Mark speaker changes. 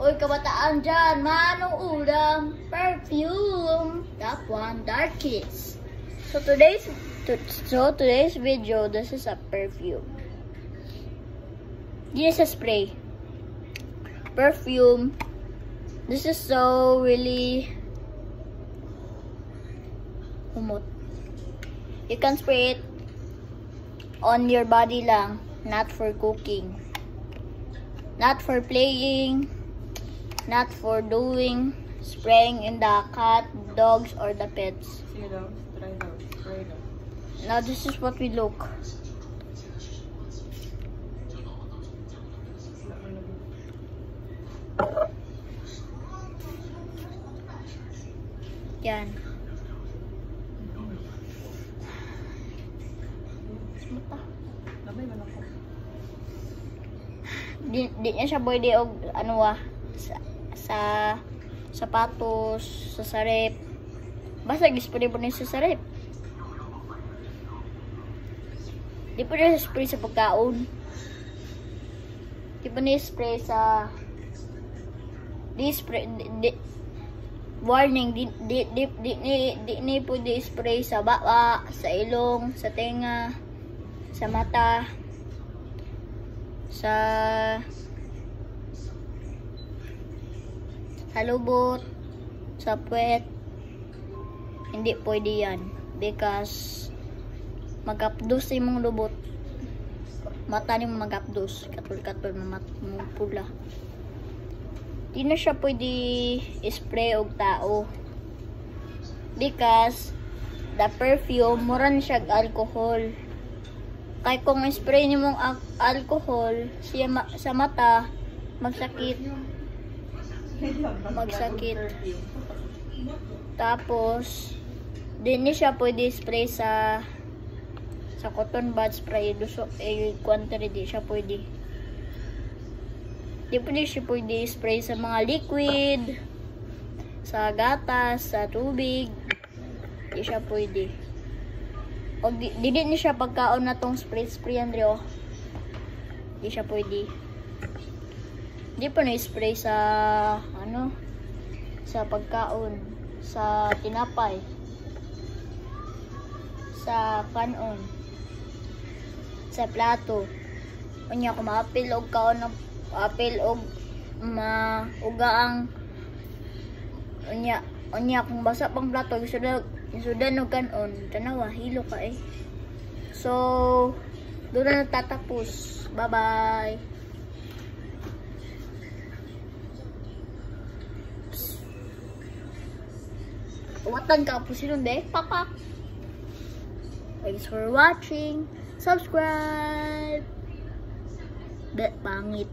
Speaker 1: Uy, kabataan dyan, manong ulam, perfume, that one, Dark Kiss. So today's video, this is a perfume. This is a spray. Perfume. This is so really humot. You can spray it on your body lang, not for cooking, not for playing, not for doing spraying in the cat, dogs, or the pets.
Speaker 2: Sige daw, try daw, spray daw.
Speaker 1: Now this is what we look. Yan.
Speaker 2: Lamay man ako.
Speaker 1: Di niya siya pwede og ano sa sapatos, sa sarip. Basta gispray po niya sa sarip. Di po niya spray sa pagkaon. Di po niya spray sa warning, di po di spray sa baba, sa ilong, sa tenga, sa mata, sa lubot, sa puwet. Hindi pwede yan because magapdos yung mong lubot, mata ni mo magapdos, katul mong pula. Di na siya pwede spray og tao because the perfume mura na siya alcohol. Kaya kung spray ni mong alcohol sa mata, magsakit. Tapos di na siya pwede spray sa cotton bud spray, duso quantity di siya pwede. Di pwede siya pwede spray sa mga liquid, sa gatas, sa tubig. Di siya pwede. O di ni siya pagkaon na tong spray Andrea. Di siya pwede. Di pa na-spray sa sa pagkaon, sa tinapay, sa kanon, sa plato. Unya kung maapil og kaon ng apil og maugaang unya kung basa pang plato isudan og kanon, tanawa hilo ka eh. So doon na tatapos. Bye bye. Watan ka po sinunde, papa. Thanks for watching. Subscribe. Bet pangit.